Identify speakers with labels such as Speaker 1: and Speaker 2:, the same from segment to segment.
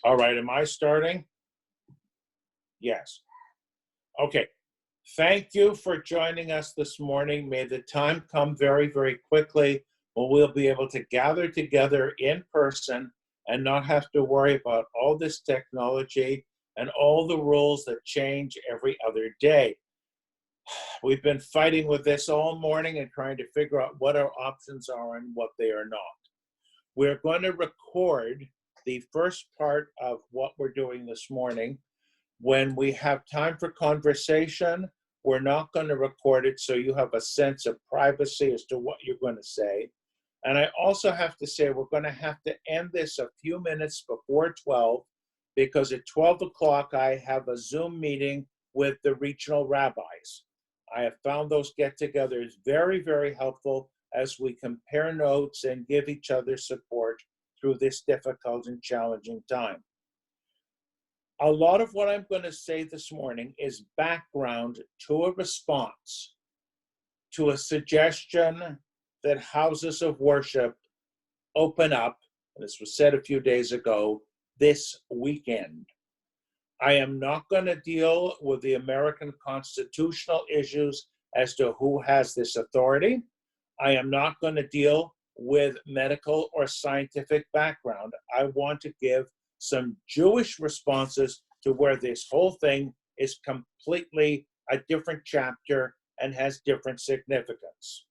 Speaker 1: All right, am I starting? Yes. Okay. Thank you for joining us this morning. May the time come very, very quickly when we'll be able to gather together in person and not have to worry about all this technology and all the rules that change every other day. We've been fighting with this all morning and trying to figure out what our options are and what they are not. We're going to record the first part of what we're doing this morning. When we have time for conversation, we're not going to record it so you have a sense of privacy as to what you're going to say. And I also have to say we're going to have to end this a few minutes before 12 because at 12 o'clock I have a Zoom meeting with the regional rabbis. I have found those get-togethers very, very helpful as we compare notes and give each other support through this difficult and challenging time. A lot of what I'm going to say this morning is background to a response to a suggestion that houses of worship open up, and this was said a few days ago, this weekend. I am not going to deal with the American constitutional issues as to who has this authority. I am not going to deal with medical or scientific background. I want to give some Jewish responses to where this whole thing is completely a different chapter and has different significance.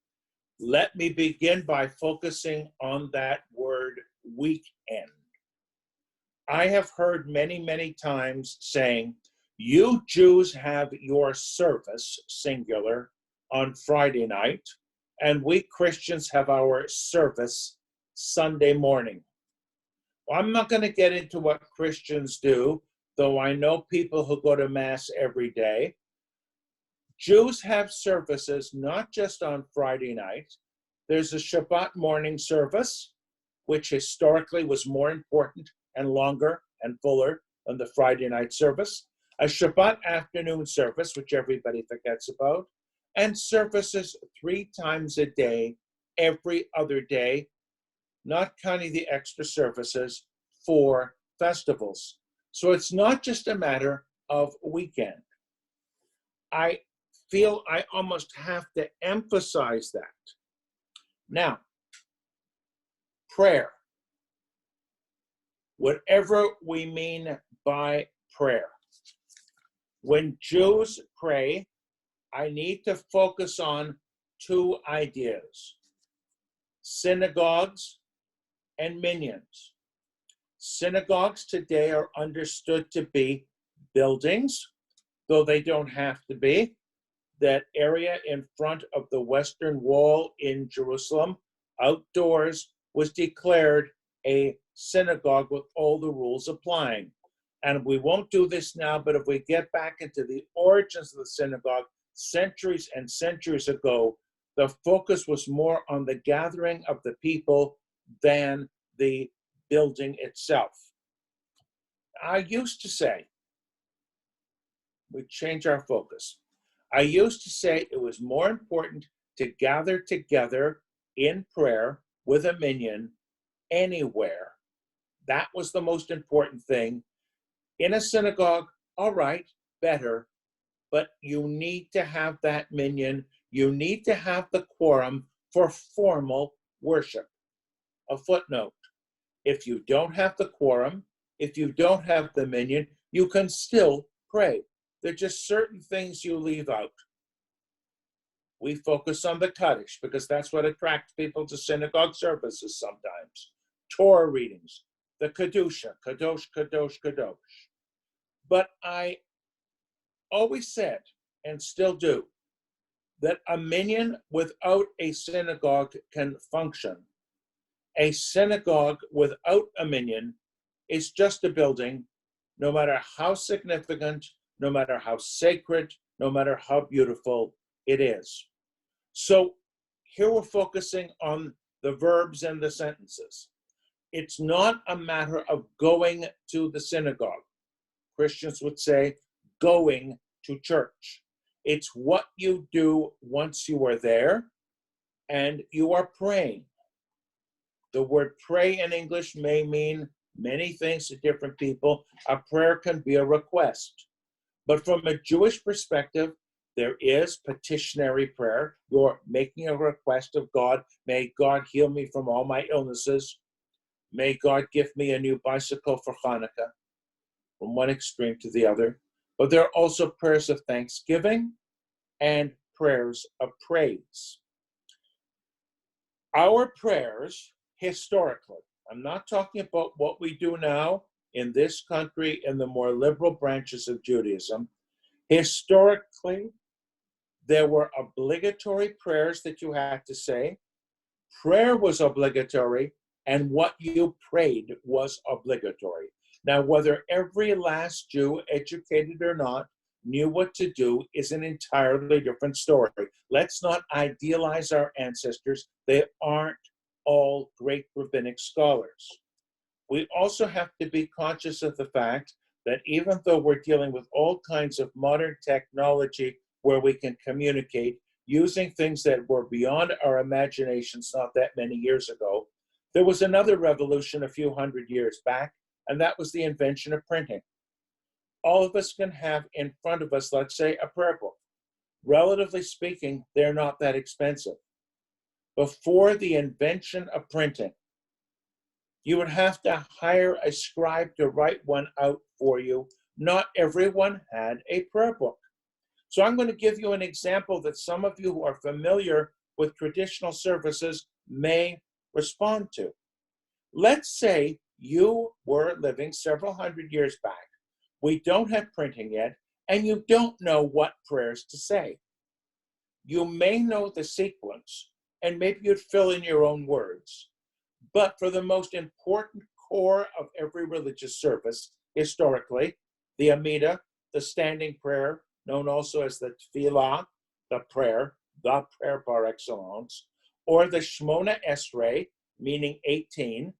Speaker 1: Let me begin by focusing on that word weekend. I have heard many, many times saying, you Jews have your service, singular, on Friday night, and we Christians have our service Sunday morning. Well, I'm not going to get into what Christians do, though I know people who go to Mass every day. Jews have services not just on Friday night. There's a Shabbat morning service, which historically was more important and longer and fuller than the Friday night service, a Shabbat afternoon service, which everybody forgets about, and services 3 times a day, every other day, not counting the extra services for festivals. So it's not just a matter of weekend. I feel I almost have to emphasize that. Now, prayer. Whatever we mean by prayer. When Jews pray, I need to focus on 2 ideas: synagogues and minions. Synagogues today are understood to be buildings, though they don't have to be. That area in front of the Western Wall in Jerusalem, outdoors, was declared a synagogue with all the rules applying. And we won't do this now, but if we get back into the origins of the synagogue, centuries and centuries ago, the focus was more on the gathering of the people than the building itself. I used to say, we change our focus. I used to say it was more important to gather together in prayer with a minyan anywhere. That was the most important thing. In a synagogue, all right, better, but you need to have that minyan. You need to have the quorum for formal worship. A footnote: if you don't have the quorum, if you don't have the minyan, you can still pray. There are just certain things you leave out. We focus on the Kaddish because that's what attracts people to synagogue services sometimes. Torah readings, the Kedusha, Kadosh, Kadosh, Kadosh. But I always said, and still do, that a minyan without a synagogue can function. A synagogue without a minyan is just a building, no matter how significant, no matter how sacred, no matter how beautiful it is. So here we're focusing on the verbs and the sentences. It's not a matter of going to the synagogue. Christians would say going to church. It's what you do once you are there and you are praying. The word pray in English may mean many things to different people. A prayer can be a request. But from a Jewish perspective, there is petitionary prayer. You're making a request of God. May God heal me from all my illnesses. May God give me a new bicycle for Hanukkah, from one extreme to the other. But there are also prayers of thanksgiving and prayers of praise. Our prayers, historically, I'm not talking about what we do now in this country in the more liberal branches of Judaism. Historically, there were obligatory prayers that you had to say. Prayer was obligatory, and what you prayed was obligatory. Now, whether every last Jew, educated or not, knew what to do is an entirely different story. Let's not idealize our ancestors. They aren't all great rabbinic scholars. We also have to be conscious of the fact that even though we're dealing with all kinds of modern technology where we can communicate using things that were beyond our imaginations not that many years ago, there was another revolution a few hundred years back, and that was the invention of printing. All of us can have in front of us, let's say, a prayer book. Relatively speaking, they're not that expensive. Before the invention of printing, you would have to hire a scribe to write one out for you. Not everyone had a prayer book. So I'm going to give you an example that some of you who are familiar with traditional services may respond to. Let's say you were living several hundred years back. We don't have printing yet, and you don't know what prayers to say. You may know the sequence, and maybe you'd fill in your own words. But for the most important core of every religious service, historically, the Amidah, the standing prayer, known also as the Tefillah, the prayer par excellence, or the Shmona Esrei, meaning 18.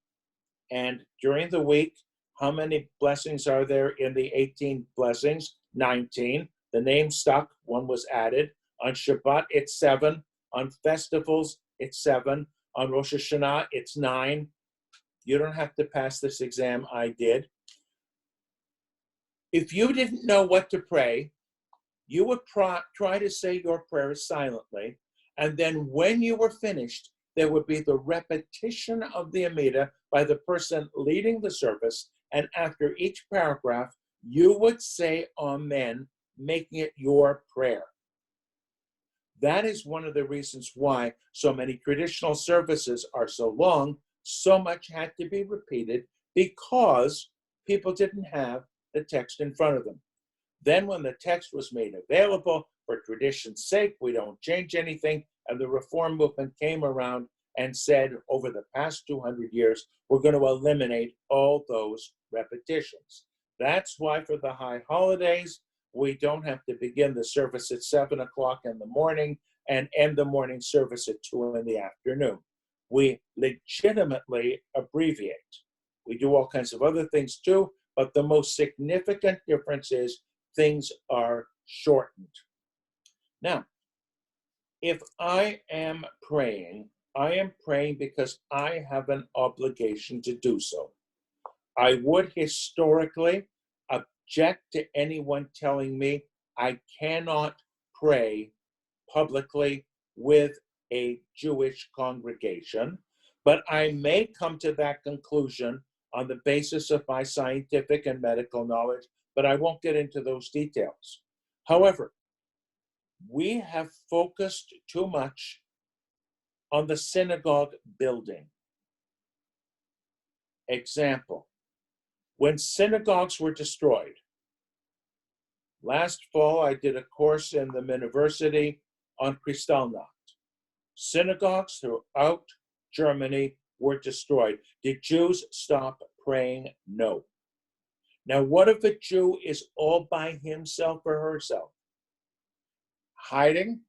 Speaker 1: And during the week, how many blessings are there in the 18 blessings? 19. The name stuck, one was added. On Shabbat, it's 7. On festivals, it's 7. On Rosh Hashanah, it's 9. You don't have to pass this exam, I did. If you didn't know what to pray, you would try to say your prayers silently, and then when you were finished, there would be the repetition of the Amidah by the person leading the service, and after each paragraph, you would say Amen, making it your prayer. That is one of the reasons why so many traditional services are so long. So much had to be repeated because people didn't have the text in front of them. Then when the text was made available, for tradition's sake, we don't change anything, and the Reform movement came around and said, over the past 200 years, we're going to eliminate all those repetitions. That's why for the high holidays, we don't have to begin the service at 7 o'clock in the morning and end the morning service at 2 in the afternoon. We legitimately abbreviate. We do all kinds of other things too, but the most significant difference is things are shortened. Now, if I am praying because I have an obligation to do so. I would historically object to anyone telling me I cannot pray publicly with a Jewish congregation, but I may come to that conclusion on the basis of my scientific and medical knowledge, but I won't get into those details. However, we have focused too much on the synagogue building. Example, when synagogues were destroyed, last fall I did a course in the university on Kristallnacht. Synagogues throughout Germany were destroyed. Did Jews stop praying? No. Now, what if a Jew is all by himself or herself? Hiding,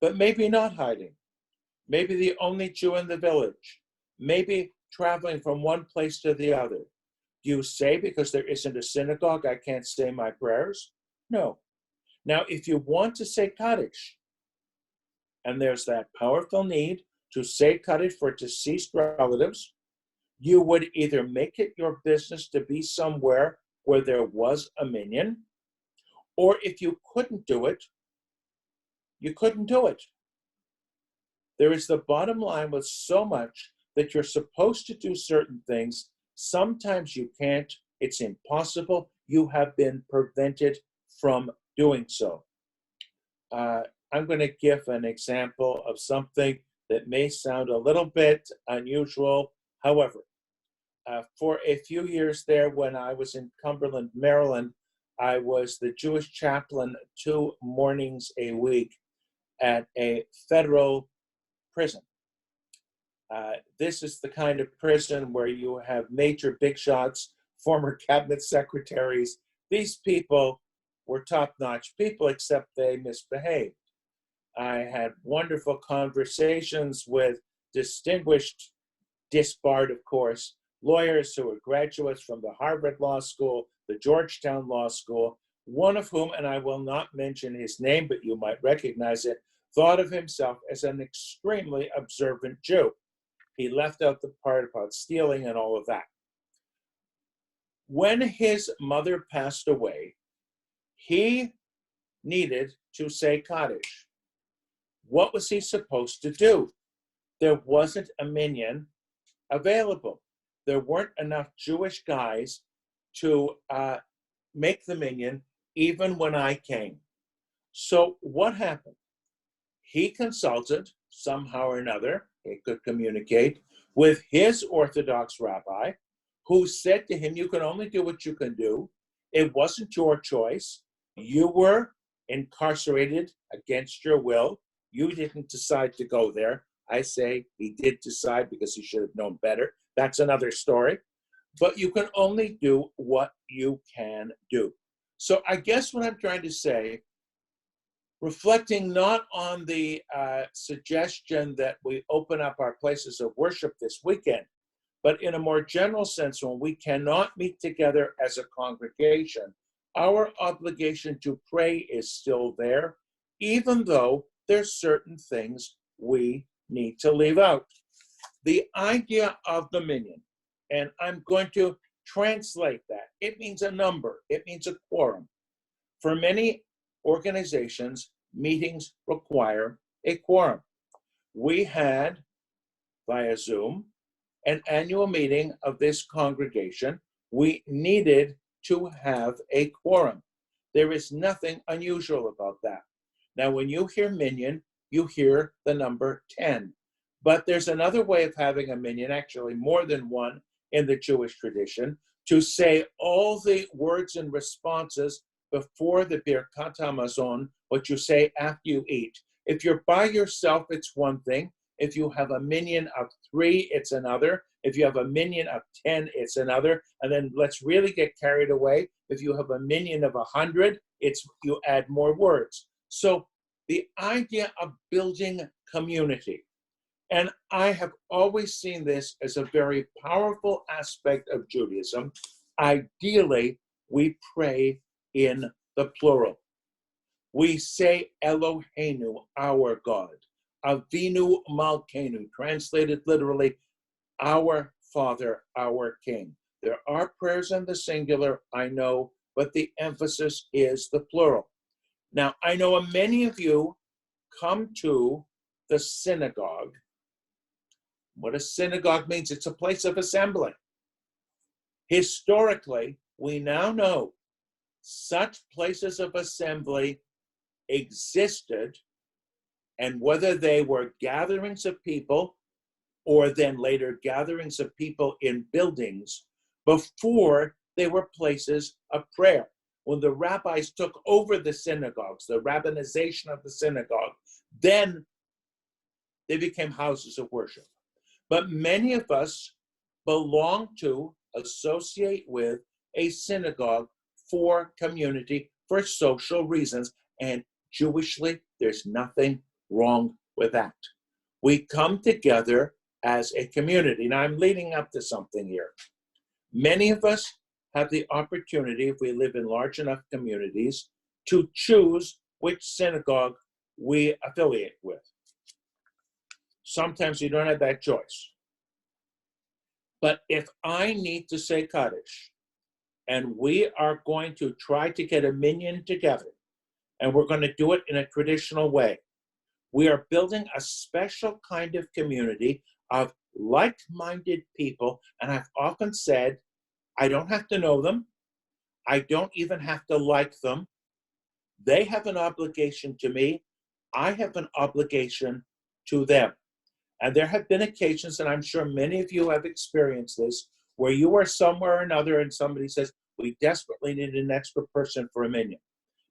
Speaker 1: but maybe not hiding. Maybe the only Jew in the village. Maybe traveling from one place to the other. Do you say because there isn't a synagogue, I can't say my prayers? No. Now, if you want to say Kaddish, and there's that powerful need to say Kaddish for deceased relatives, You would either make it your business to be somewhere where there was a minyan, or if you couldn't do it, you couldn't do it. There is the bottom line with so much that you're supposed to do certain things. Sometimes you can't. It's impossible. You have been prevented from doing so. I'm going to give an example of something that may sound a little bit unusual. However, for a few years there, when I was in Cumberland, Maryland, I was the Jewish chaplain 2 mornings a week at a federal prison. This is the kind of prison where you have major big shots, former cabinet secretaries. These people were top-notch people, except they misbehaved. I had wonderful conversations with distinguished, disbarred, of course, lawyers who were graduates from the Harvard Law School, the Georgetown Law School, one of whom, and I will not mention his name, but you might recognize it, thought of himself as an extremely observant Jew. He left out the part about stealing and all of that. When his mother passed away, he needed to say Kaddish. What was he supposed to do? There wasn't a minyan available. There weren't enough Jewish guys to make the minyan, even when I came. So what happened? He consulted, somehow or another, he could communicate, with his Orthodox rabbi, who said to him, you can only do what you can do. It wasn't your choice. You were incarcerated against your will. You didn't decide to go there. I say he did decide because he should have known better. That's another story. But you can only do what you can do. So I guess what I'm trying to say, reflecting not on the suggestion that we open up our places of worship this weekend, but in a more general sense, when we cannot meet together as a congregation, our obligation to pray is still there, even though there's certain things we need to leave out. The idea of the minyan, and I'm going to translate that. It means a number. It means a quorum. For many organizations, meetings require a quorum. We had, via Zoom, an annual meeting of this congregation. We needed to have a quorum. There is nothing unusual about that. Now, when you hear minyan, you hear the number 10. But there's another way of having a minyan, actually more than one in the Jewish tradition, to say all the words and responses before the Birkat HaMazon, what you say after you eat. If you're by yourself, it's one thing. If you have a minyan of 3, it's another. If you have a minyan of 10, it's another. And then let's really get carried away. If you have a minyan of 100, you add more words. So the idea of building community, and I have always seen this as a very powerful aspect of Judaism. Ideally, we pray in the plural. We say Eloheinu, our God. Avinu Malkeinu, translated literally, our Father, our King. There are prayers in the singular, I know, but the emphasis is the plural. Now, I know many of you come to the synagogue. What a synagogue means, it's a place of assembly. Historically, we now know such places of assembly existed, and whether they were gatherings of people or then later gatherings of people in buildings, before they were places of prayer. When the rabbis took over the synagogues, the rabbinization of the synagogue, then they became houses of worship. But many of us belong to, associate with a synagogue for community, for social reasons. And Jewishly, there's nothing wrong with that. We come together as a community. Now, I'm leading up to something here. Many of us have the opportunity, if we live in large enough communities, to choose which synagogue we affiliate with. Sometimes you don't have that choice. But if I need to say Kaddish, and we are going to try to get a minyan together, and we're going to do it in a traditional way, we are building a special kind of community of like-minded people. And I've often said, I don't have to know them. I don't even have to like them. They have an obligation to me. I have an obligation to them. And there have been occasions, and I'm sure many of you have experienced this, where you are somewhere or another and somebody says, we desperately need an extra person for a minyan.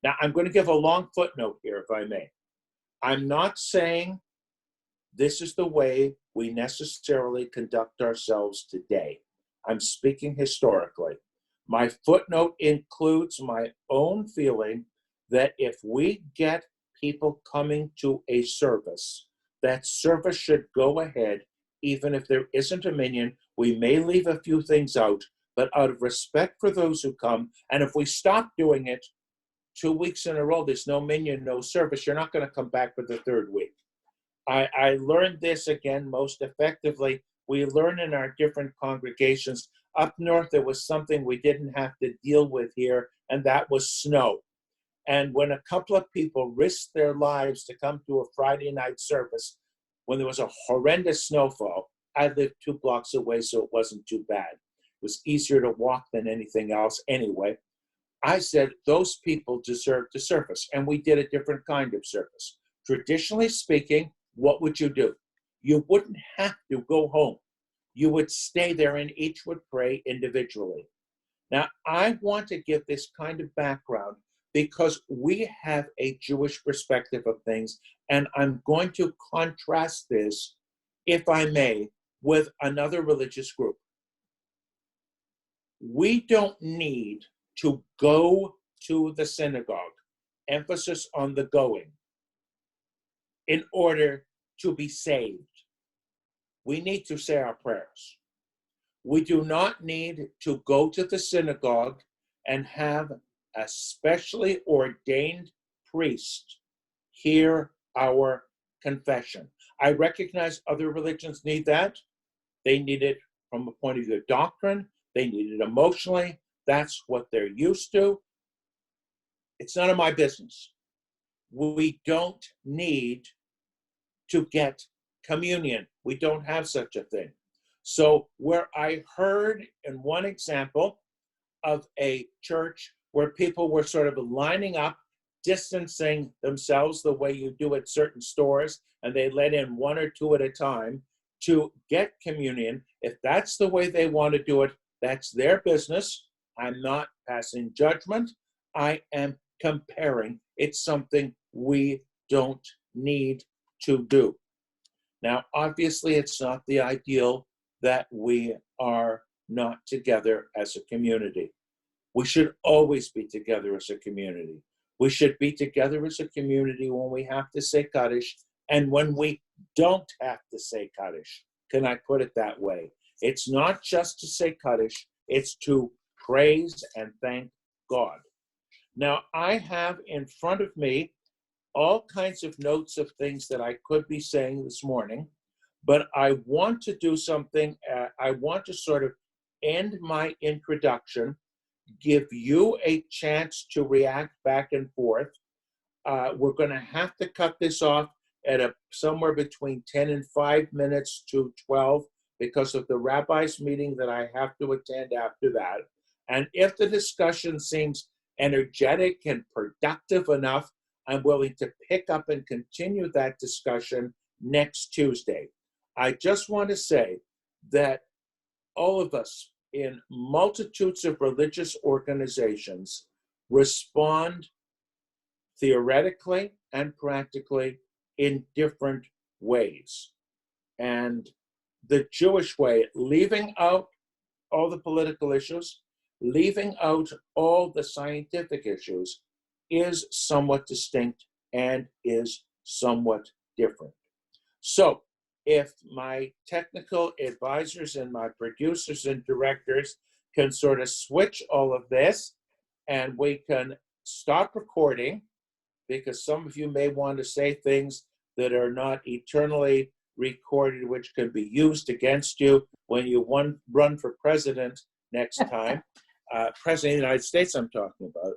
Speaker 1: Now, I'm going to give a long footnote here, if I may. I'm not saying this is the way we necessarily conduct ourselves today. I'm speaking historically. My footnote includes my own feeling that if we get people coming to a service, that service should go ahead, even if there isn't a minyan. We may leave a few things out, but out of respect for those who come, and if we stop doing it 2 weeks in a row, there's no minyan, no service, you're not going to come back for the third week. I learned this again most effectively. We learn in our different congregations. Up north, there was something we didn't have to deal with here, and that was snow. And when a couple of people risked their lives to come to a Friday night service, when there was a horrendous snowfall, I lived 2 blocks away, so it wasn't too bad. It was easier to walk than anything else anyway. I said, those people deserve the service, and we did a different kind of service. Traditionally speaking, what would you do? You wouldn't have to go home. You would stay there and each would pray individually. Now, I want to give this kind of background because we have a Jewish perspective of things, and I'm going to contrast this, if I may, with another religious group. We don't need to go to the synagogue, emphasis on the going, in order to be saved. We need to say our prayers. We do not need to go to the synagogue and have a specially ordained priest hear our confession. I recognize other religions need that. They need it from a point of view of doctrine. They need it emotionally. That's what they're used to. It's none of my business. We don't need to get communion. We don't have such a thing. So where I heard in one example of a church where people were sort of lining up, distancing themselves the way you do at certain stores, and they let in 1 or 2 at a time to get communion, if that's the way they want to do it, that's their business. I'm not passing judgment. I am comparing. It's something we don't need to do. Now, obviously, it's not the ideal that we are not together as a community. We should always be together as a community. We should be together as a community when we have to say Kaddish and when we don't have to say Kaddish. Can I put it that way? It's not just to say Kaddish, it's to praise and thank God. Now, I have in front of me all kinds of notes of things that I could be saying this morning, but I want to do something. I want to sort of end my introduction, give you a chance to react back and forth. We're going to have to cut this off at somewhere between 10 and 5 minutes to 12 because of the rabbi's meeting that I have to attend after that. And if the discussion seems energetic and productive enough, I'm willing to pick up and continue that discussion next Tuesday. I just want to say that all of us in multitudes of religious organizations respond theoretically and practically in different ways. And the Jewish way, leaving out all the political issues, leaving out all the scientific issues, is somewhat distinct and is somewhat different. So if my technical advisors and my producers and directors can sort of switch all of this and we can stop recording, because some of you may want to say things that are not eternally recorded, which can be used against you when you run for president next time. President of the United States, I'm talking about.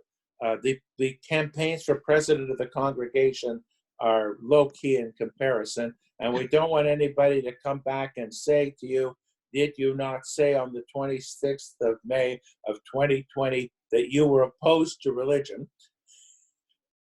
Speaker 1: The campaigns for president of the congregation are low-key in comparison, and we don't want anybody to come back and say to you, did you not say on the 26th of May of 2020 that you were opposed to religion?